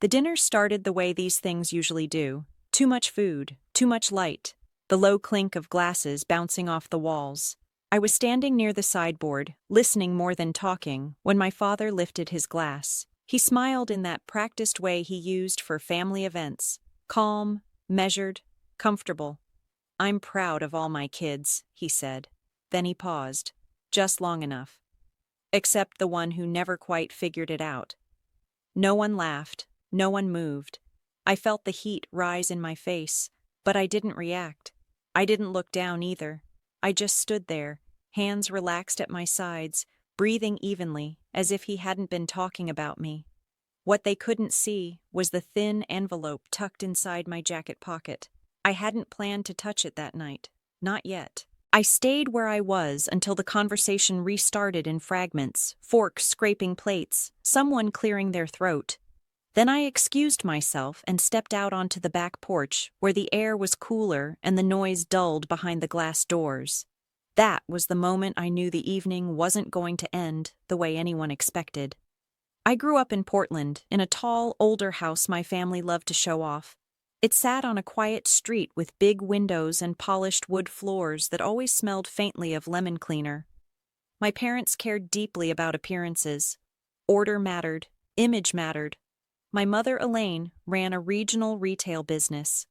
The dinner started the way these things usually do. Too much food, too much light, the low clink of glasses bouncing off the walls. I was standing near the sideboard, listening more than talking, when my father lifted his glass. He smiled in that practiced way he used for family events. Calm, measured, comfortable. "I'm proud of all my kids," he said. Then he paused. Just long enough. Except the one who never quite figured it out. No one laughed. No one moved. I felt the heat rise in my face, but I didn't react. I didn't look down either. I just stood there, hands relaxed at my sides, breathing evenly, as if he hadn't been talking about me. What they couldn't see was the thin envelope tucked inside my jacket pocket. I hadn't planned to touch it that night. Not yet. I stayed where I was until the conversation restarted in fragments, forks scraping plates, someone clearing their throat. Then I excused myself and stepped out onto the back porch, where the air was cooler and the noise dulled behind the glass doors. That was the moment I knew the evening wasn't going to end the way anyone expected. I grew up in Portland, in a tall, older house my family loved to show off. It sat on a quiet street with big windows and polished wood floors that always smelled faintly of lemon cleaner. My parents cared deeply about appearances. Order mattered, image mattered. My mother, Elaine, ran a regional retail business.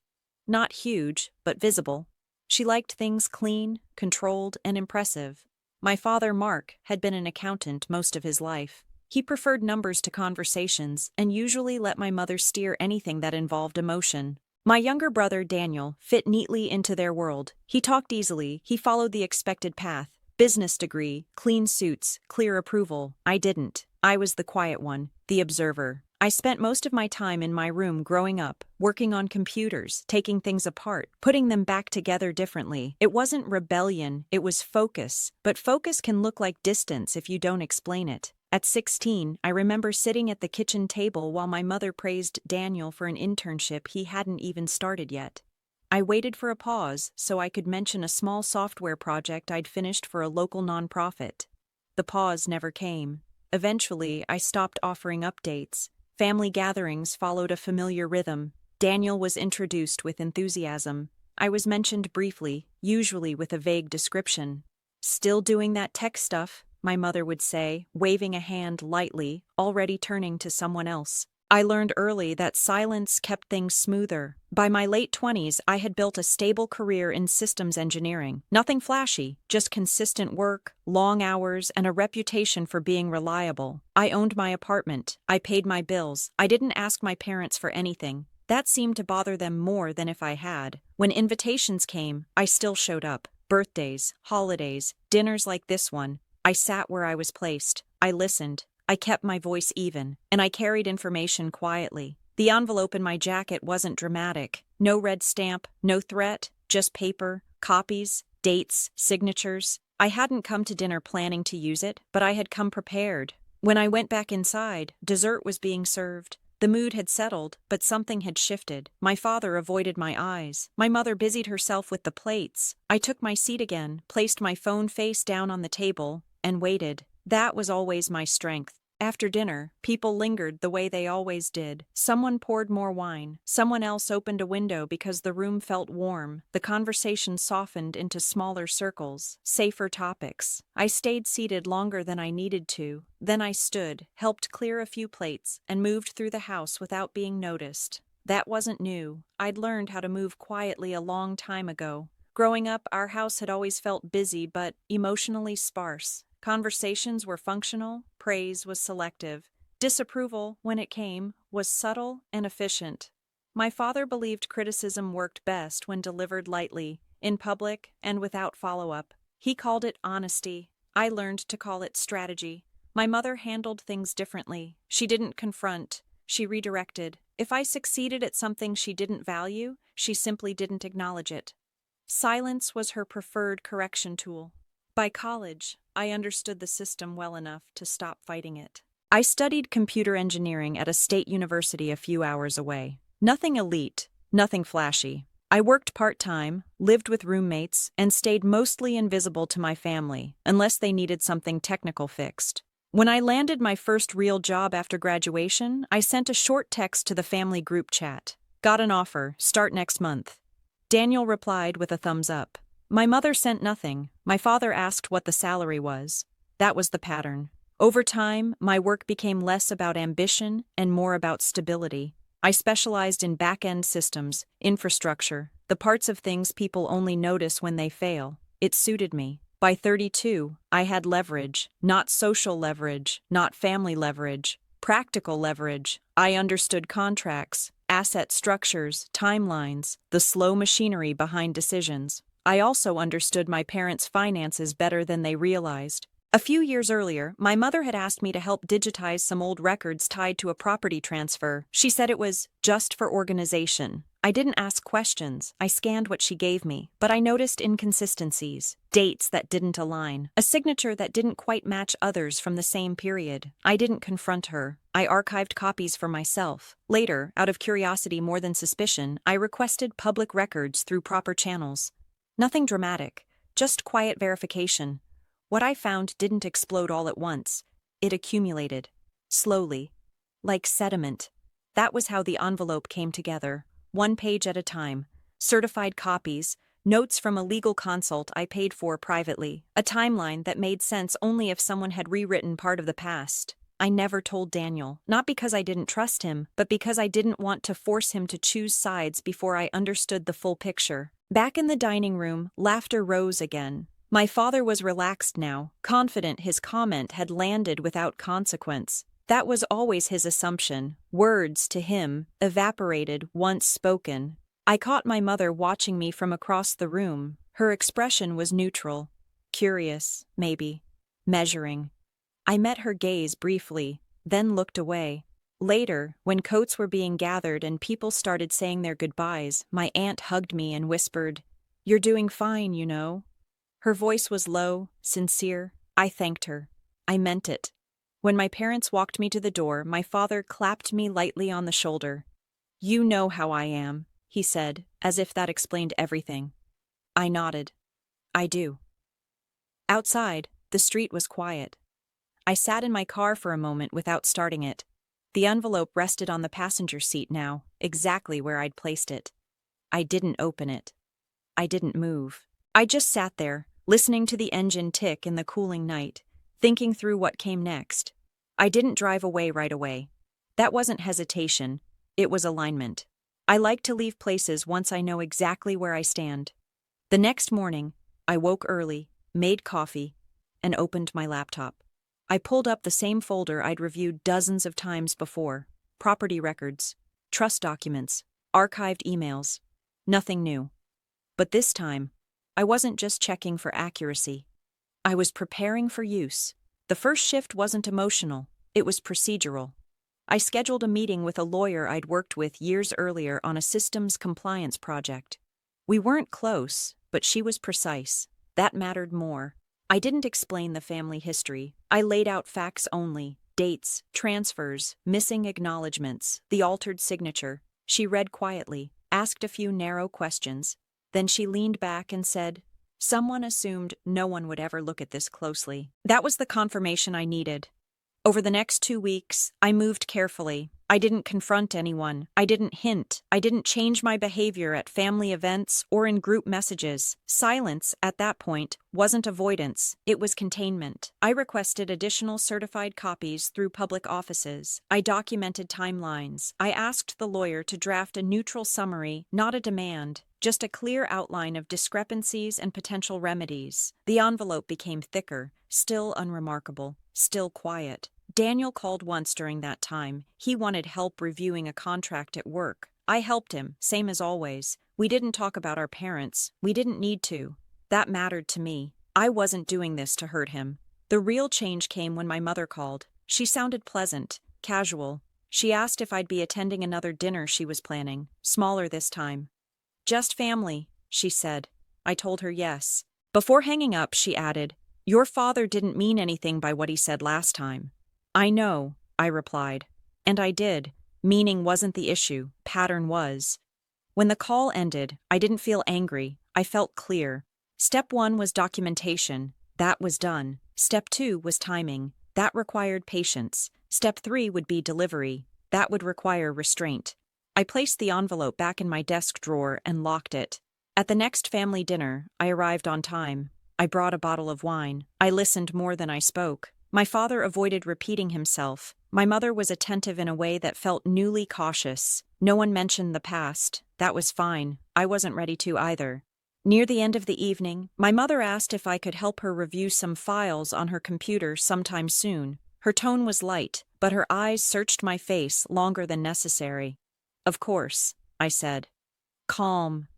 Not huge, but visible. She liked things clean, controlled, and impressive. My father, Mark, had been an accountant most of his life. He preferred numbers to conversations and usually let my mother steer anything that involved emotion. My younger brother, Daniel, fit neatly into their world. He talked easily, he followed the expected path. Business degree, clean suits, clear approval. I didn't. I was the quiet one, the observer. I spent most of my time in my room growing up, working on computers, taking things apart, putting them back together differently. It wasn't rebellion, it was focus. But focus can look like distance if you don't explain it. At 16, I remember sitting at the kitchen table while my mother praised Daniel for an internship he hadn't even started yet. I waited for a pause so I could mention a small software project I'd finished for a local nonprofit. The pause never came. Eventually, I stopped offering updates. Family gatherings followed a familiar rhythm. Daniel was introduced with enthusiasm. I was mentioned briefly, usually with a vague description. "Still doing that tech stuff," my mother would say, waving a hand lightly, already turning to someone else. I learned early that silence kept things smoother. By my late 20s, I had built a stable career in systems engineering. Nothing flashy, just consistent work, long hours, and a reputation for being reliable. I owned my apartment. I paid my bills. I didn't ask my parents for anything. That seemed to bother them more than if I had. When invitations came, I still showed up. Birthdays, holidays, dinners like this one. I sat where I was placed. I listened. I kept my voice even, and I carried information quietly. The envelope in my jacket wasn't dramatic. No red stamp, no threat, just paper, copies, dates, signatures. I hadn't come to dinner planning to use it, but I had come prepared. When I went back inside, dessert was being served. The mood had settled, but something had shifted. My father avoided my eyes. My mother busied herself with the plates. I took my seat again, placed my phone face down on the table, and waited. That was always my strength. After dinner, people lingered the way they always did. Someone poured more wine. Someone else opened a window because the room felt warm. The conversation softened into smaller circles, safer topics. I stayed seated longer than I needed to. Then I stood, helped clear a few plates, and moved through the house without being noticed. That wasn't new. I'd learned how to move quietly a long time ago. Growing up, our house had always felt busy but emotionally sparse. Conversations were functional, praise was selective. Disapproval, when it came, was subtle and efficient. My father believed criticism worked best when delivered lightly, in public and without follow-up. He called it honesty. I learned to call it strategy. My mother handled things differently. She didn't confront, she redirected. If I succeeded at something she didn't value, she simply didn't acknowledge it. Silence was her preferred correction tool. By college, I understood the system well enough to stop fighting it. I studied computer engineering at a state university a few hours away. Nothing elite, nothing flashy. I worked part-time, lived with roommates, and stayed mostly invisible to my family, unless they needed something technical fixed. When I landed my first real job after graduation, I sent a short text to the family group chat. Got an offer, start next month. Daniel replied with a thumbs up. My mother sent nothing. My father asked what the salary was. That was the pattern. Over time, my work became less about ambition and more about stability. I specialized in back-end systems, infrastructure, the parts of things people only notice when they fail. It suited me. By 32, I had leverage, not social leverage, not family leverage, practical leverage. I understood contracts, asset structures, timelines, the slow machinery behind decisions. I also understood my parents' finances better than they realized. A few years earlier, my mother had asked me to help digitize some old records tied to a property transfer. She said it was just for organization. I didn't ask questions. I scanned what she gave me, but I noticed inconsistencies, dates that didn't align, a signature that didn't quite match others from the same period. I didn't confront her. I archived copies for myself. Later, out of curiosity more than suspicion, I requested public records through proper channels. Nothing dramatic, just quiet verification. What I found didn't explode all at once. It accumulated. Slowly. Like sediment. That was how the envelope came together. One page at a time. Certified copies, notes from a legal consult I paid for privately, a timeline that made sense only if someone had rewritten part of the past. I never told Daniel, not because I didn't trust him, but because I didn't want to force him to choose sides before I understood the full picture. Back in the dining room, laughter rose again. My father was relaxed now, confident his comment had landed without consequence. That was always his assumption. Words, to him, evaporated once spoken. I caught my mother watching me from across the room. Her expression was neutral. Curious, maybe. Measuring. I met her gaze briefly, then looked away. Later, when coats were being gathered and people started saying their goodbyes, my aunt hugged me and whispered, "You're doing fine, you know." Her voice was low, sincere. I thanked her. I meant it. When my parents walked me to the door, my father clapped me lightly on the shoulder. "You know how I am," he said, as if that explained everything. I nodded. "I do." Outside, the street was quiet. I sat in my car for a moment without starting it. The envelope rested on the passenger seat now, exactly where I'd placed it. I didn't open it. I didn't move. I just sat there, listening to the engine tick in the cooling night, thinking through what came next. I didn't drive away right away. That wasn't hesitation, it was alignment. I like to leave places once I know exactly where I stand. The next morning, I woke early, made coffee, and opened my laptop. I pulled up the same folder I'd reviewed dozens of times before. Property records, trust documents, archived emails. Nothing new. But this time, I wasn't just checking for accuracy. I was preparing for use. The first shift wasn't emotional, it was procedural. I scheduled a meeting with a lawyer I'd worked with years earlier on a systems compliance project. We weren't close, but she was precise. That mattered more. I didn't explain the family history. I laid out facts only. Dates, transfers, missing acknowledgments, the altered signature. She read quietly, asked a few narrow questions. Then she leaned back and said, "Someone assumed no one would ever look at this closely." That was the confirmation I needed. Over the next 2 weeks, I moved carefully. I didn't confront anyone. I didn't hint. I didn't change my behavior at family events or in group messages. Silence, at that point, wasn't avoidance. It was containment. I requested additional certified copies through public offices. I documented timelines. I asked the lawyer to draft a neutral summary, not a demand, just a clear outline of discrepancies and potential remedies. The envelope became thicker, still unremarkable, still quiet. Daniel called once during that time. He wanted help reviewing a contract at work. I helped him, same as always. We didn't talk about our parents. We didn't need to. That mattered to me. I wasn't doing this to hurt him. The real change came when my mother called. She sounded pleasant, casual. She asked if I'd be attending another dinner she was planning, smaller this time. "Just family," she said. I told her yes. Before hanging up, she added, "Your father didn't mean anything by what he said last time." "I know," I replied. And I did. Meaning wasn't the issue, pattern was. When the call ended, I didn't feel angry, I felt clear. Step 1 was documentation. That was done. Step 2 was timing. That required patience. Step 3 would be delivery. That would require restraint. I placed the envelope back in my desk drawer and locked it. At the next family dinner, I arrived on time. I brought a bottle of wine. I listened more than I spoke. My father avoided repeating himself. My mother was attentive in a way that felt newly cautious. No one mentioned the past. That was fine. I wasn't ready to either. Near the end of the evening, my mother asked if I could help her review some files on her computer sometime soon. Her tone was light, but her eyes searched my face longer than necessary. Of course, I said. Calm.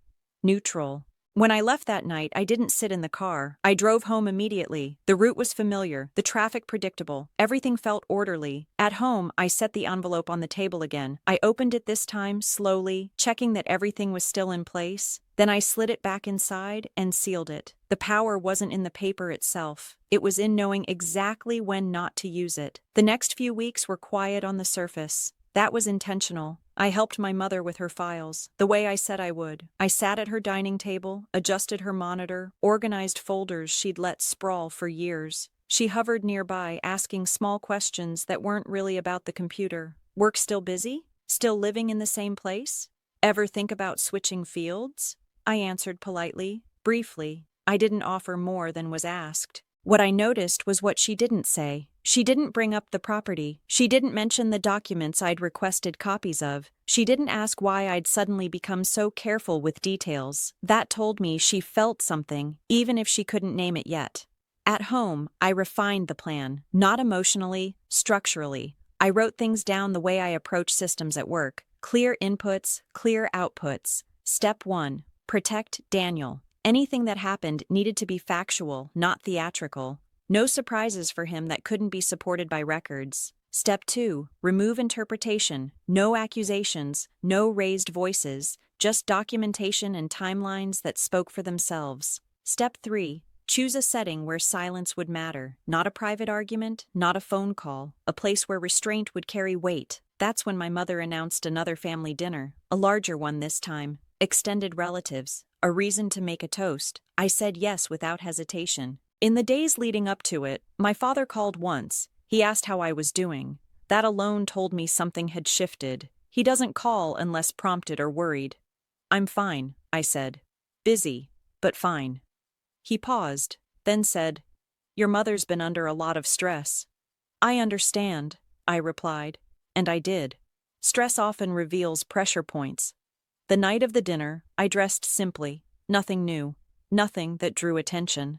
Neutral. When I left that night, I didn't sit in the car. I drove home immediately. The route was familiar, the traffic predictable. Everything felt orderly. At home, I set the envelope on the table again. I opened it this time, slowly, checking that everything was still in place. Then I slid it back inside and sealed it. The power wasn't in the paper itself. It was in knowing exactly when not to use it. The next few weeks were quiet on the surface. That was intentional. I helped my mother with her files, the way I said I would. I sat at her dining table, adjusted her monitor, organized folders she'd let sprawl for years. She hovered nearby, asking small questions that weren't really about the computer. Work still busy? Still living in the same place? Ever think about switching fields? I answered politely, briefly. I didn't offer more than was asked. What I noticed was what she didn't say. She didn't bring up the property. She didn't mention the documents I'd requested copies of. She didn't ask why I'd suddenly become so careful with details. That told me she felt something, even if she couldn't name it yet. At home, I refined the plan, not emotionally, structurally. I wrote things down the way I approach systems at work. Clear inputs, clear outputs. Step 1. Protect Daniel. Anything that happened needed to be factual, not theatrical. No surprises for him that couldn't be supported by records. Step 2. Remove interpretation. No accusations, no raised voices, just documentation and timelines that spoke for themselves. Step 3. Choose a setting where silence would matter. Not a private argument, not a phone call. A place where restraint would carry weight. That's when my mother announced another family dinner. A larger one this time. Extended relatives. A reason to make a toast. I said yes without hesitation. In the days leading up to it, my father called once. He asked how I was doing. That alone told me something had shifted. He doesn't call unless prompted or worried. I'm fine, I said. Busy, but fine. He paused, then said, Your mother's been under a lot of stress. I understand, I replied, and I did. Stress often reveals pressure points. The night of the dinner, I dressed simply, nothing new, nothing that drew attention.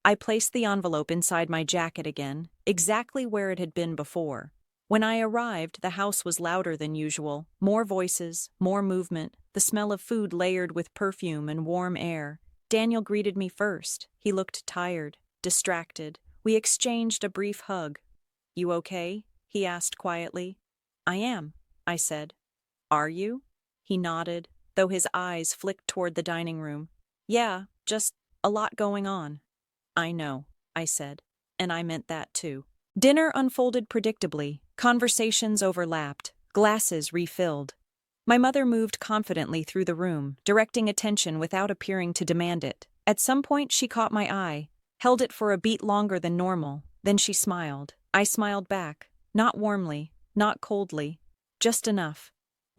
I placed the envelope inside my jacket again, exactly where it had been before. When I arrived, the house was louder than usual. More voices, more movement, the smell of food layered with perfume and warm air. Daniel greeted me first. He looked tired, distracted. We exchanged a brief hug. You okay? He asked quietly. I am, I said. Are you? He nodded, though his eyes flicked toward the dining room. Yeah, just a lot going on. I know, I said, and I meant that too. Dinner unfolded predictably. Conversations overlapped, glasses refilled. My mother moved confidently through the room, directing attention without appearing to demand it. At some point she caught my eye, held it for a beat longer than normal, then she smiled. I smiled back, not warmly, not coldly, just enough.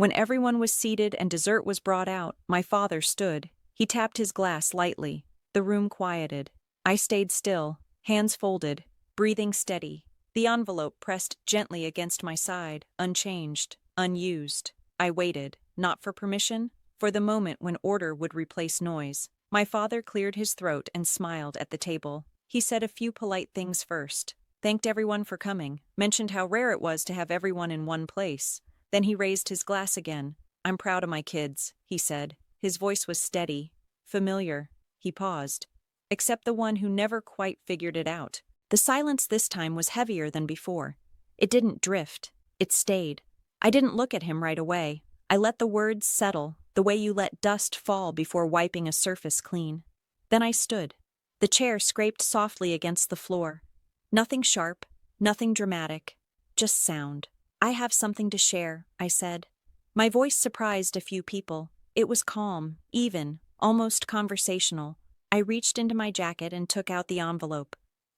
When everyone was seated and dessert was brought out, my father stood. He tapped his glass lightly. The room quieted. I stayed still, hands folded, breathing steady. The envelope pressed gently against my side, unchanged, unused. I waited, not for permission, for the moment when order would replace noise. My father cleared his throat and smiled at the table. He said a few polite things first. Thanked everyone for coming, mentioned how rare it was to have everyone in one place. Then he raised his glass again. I'm proud of my kids, he said. His voice was steady, familiar. He paused. Except the one who never quite figured it out. The silence this time was heavier than before. It didn't drift. It stayed. I didn't look at him right away. I let the words settle, the way you let dust fall before wiping a surface clean. Then I stood. The chair scraped softly against the floor. Nothing sharp, nothing dramatic, just sound. I have something to share, I said. My voice surprised a few people. It was calm, even, almost conversational. I reached into my jacket and took out the envelope.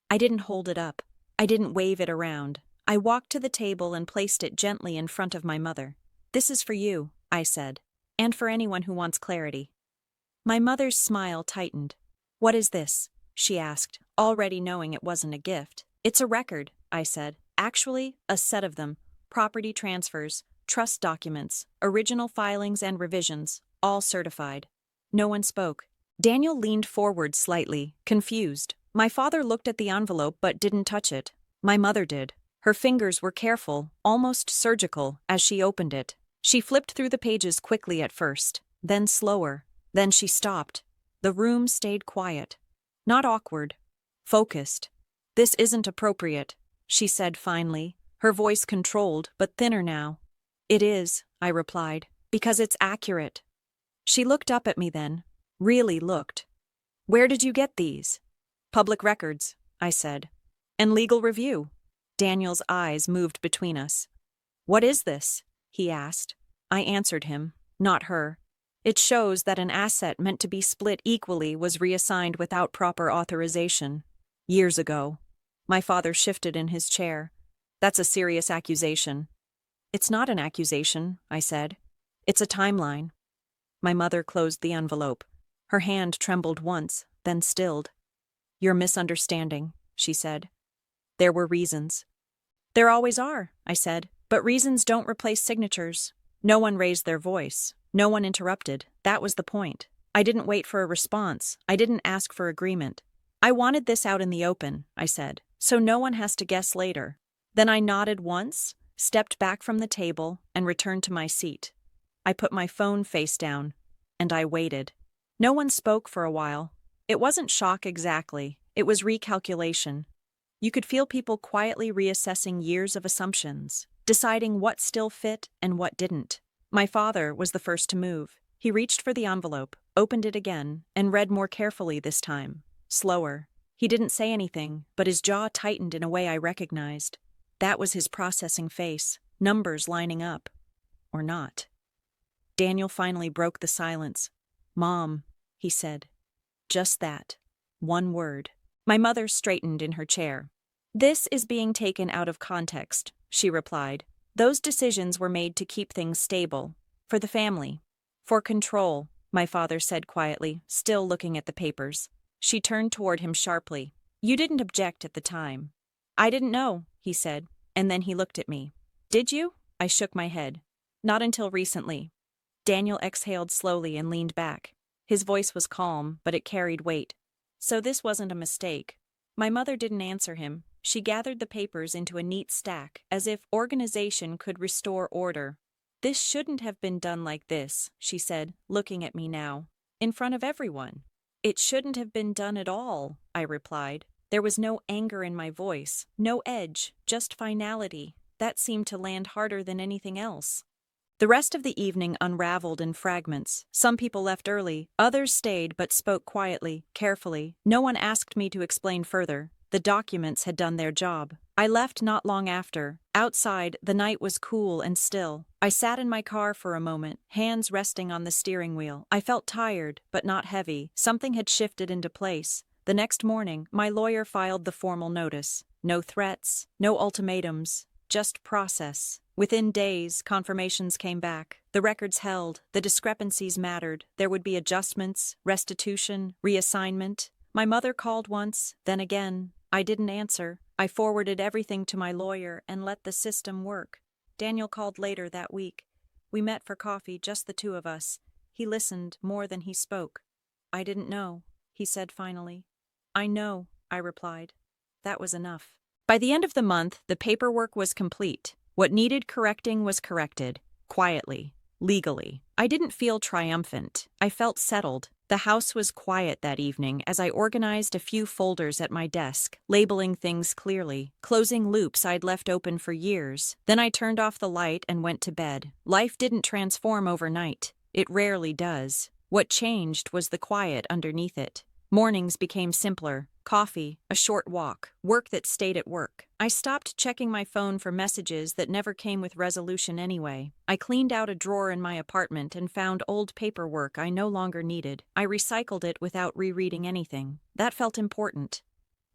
I didn't hold it up. I didn't wave it around. I walked to the table and placed it gently in front of my mother. "This is for you," I said, "and for anyone who wants clarity." My mother's smile tightened. "What is this?" she asked, already knowing it wasn't a gift. "It's a record," I said. "Actually, a set of them. Property transfers, trust documents, original filings and revisions, all certified." No one spoke. Daniel leaned forward slightly, confused. My father looked at the envelope but didn't touch it. My mother did. Her fingers were careful, almost surgical, as she opened it. She flipped through the pages quickly at first, then slower. Then she stopped. The room stayed quiet. Not awkward. Focused. "This isn't appropriate," she said finally, her voice controlled but thinner now. "It is," I replied, "because it's accurate." She looked up at me then. Really looked. "Where did you get these?" "Public records," I said. "And legal review." Daniel's eyes moved between us. "What is this?" he asked. I answered him, not her. "It shows that an asset meant to be split equally was reassigned without proper authorization. Years ago." My father shifted in his chair. "That's a serious accusation." "It's not an accusation," I said. "It's a timeline." My mother closed the envelope. Her hand trembled once, then stilled. "You're misunderstanding," she said. "There were reasons." "There always are," I said, "but reasons don't replace signatures." No one raised their voice. No one interrupted. That was the point. I didn't wait for a response. I didn't ask for agreement. "I wanted this out in the open," I said, "so no one has to guess later." Then I nodded once, stepped back from the table, and returned to my seat. I put my phone face down, and I waited. No one spoke for a while. It wasn't shock exactly. It was recalculation. You could feel people quietly reassessing years of assumptions, deciding what still fit and what didn't. My father was the first to move. He reached for the envelope, opened it again, and read more carefully this time. Slower. He didn't say anything, but his jaw tightened in a way I recognized. That was his processing face, numbers lining up. Or not. Daniel finally broke the silence. "Mom," he said. Just that. One word. My mother straightened in her chair. "This is being taken out of context," she replied. "Those decisions were made to keep things stable. For the family. For control," my father said quietly, still looking at the papers. She turned toward him sharply. "You didn't object at the time." "I didn't know," he said, and then he looked at me. "Did you?" I shook my head. "Not until recently." Daniel exhaled slowly and leaned back. His voice was calm, but it carried weight. "So this wasn't a mistake." My mother didn't answer him. She gathered the papers into a neat stack, as if organization could restore order. "This shouldn't have been done like this," she said, looking at me now. "In front of everyone." "It shouldn't have been done at all," I replied. There was no anger in my voice, no edge, just finality. That seemed to land harder than anything else. The rest of the evening unraveled in fragments. Some people left early, others stayed but spoke quietly, carefully. No one asked me to explain further. The documents had done their job. I left not long after. Outside, the night was cool and still. I sat in my car for a moment, hands resting on the steering wheel. I felt tired, but not heavy. Something had shifted into place. The next morning, my lawyer filed the formal notice. No threats, no ultimatums, just process. Within days, confirmations came back. The records held, the discrepancies mattered. There would be adjustments, restitution, reassignment. My mother called once, then again. I didn't answer. I forwarded everything to my lawyer and let the system work. Daniel called later that week. We met for coffee, just the two of us. He listened more than he spoke. "I didn't know," he said finally. "I know," I replied. That was enough. By the end of the month, the paperwork was complete. What needed correcting was corrected, quietly, legally. I didn't feel triumphant. I felt settled. The house was quiet that evening as I organized a few folders at my desk, labeling things clearly, closing loops I'd left open for years. Then I turned off the light and went to bed. Life didn't transform overnight. It rarely does. What changed was the quiet underneath it. Mornings became simpler. Coffee, a short walk, work that stayed at work. I stopped checking my phone for messages that never came with resolution anyway. I cleaned out a drawer in my apartment and found old paperwork I no longer needed. I recycled it without rereading anything. That felt important.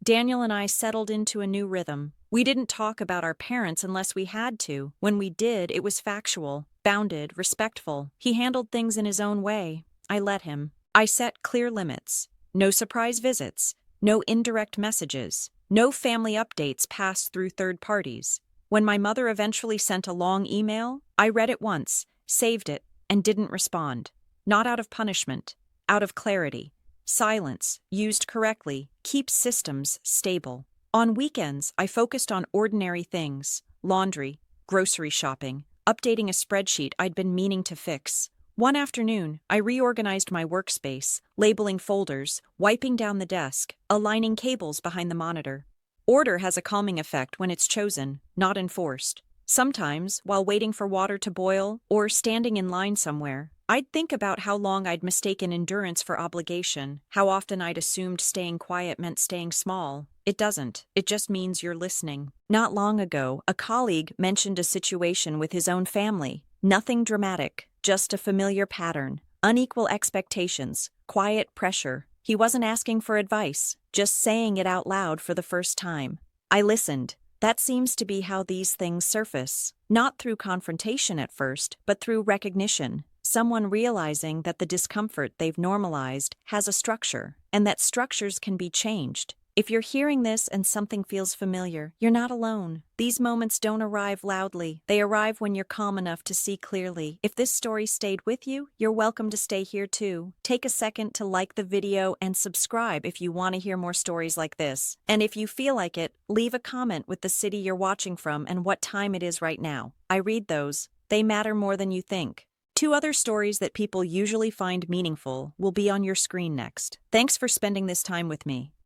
Daniel and I settled into a new rhythm. We didn't talk about our parents unless we had to. When we did, it was factual, bounded, respectful. He handled things in his own way. I let him. I set clear limits. No surprise visits. No indirect messages. No family updates passed through third parties. When my mother eventually sent a long email, I read it once, saved it, and didn't respond. Not out of punishment, out of clarity. Silence, used correctly, keeps systems stable. On weekends, I focused on ordinary things: laundry, grocery shopping, updating a spreadsheet I'd been meaning to fix. One afternoon, I reorganized my workspace, labeling folders, wiping down the desk, aligning cables behind the monitor. Order has a calming effect when it's chosen, not enforced. Sometimes, while waiting for water to boil or standing in line somewhere, I'd think about how long I'd mistaken endurance for obligation, how often I'd assumed staying quiet meant staying small. It doesn't. It just means you're listening. Not long ago, a colleague mentioned a situation with his own family. Nothing dramatic, just a familiar pattern. Unequal expectations, quiet pressure. He wasn't asking for advice, just saying it out loud for the first time. I listened. That seems to be how these things surface. Not through confrontation at first, but through recognition. Someone realizing that the discomfort they've normalized has a structure, and that structures can be changed. If you're hearing this and something feels familiar, you're not alone. These moments don't arrive loudly. They arrive when you're calm enough to see clearly. If this story stayed with you, you're welcome to stay here too. Take a second to like the video and subscribe if you want to hear more stories like this. And if you feel like it, leave a comment with the city you're watching from and what time it is right now. I read those. They matter more than you think. 2 other stories that people usually find meaningful will be on your screen next. Thanks for spending this time with me.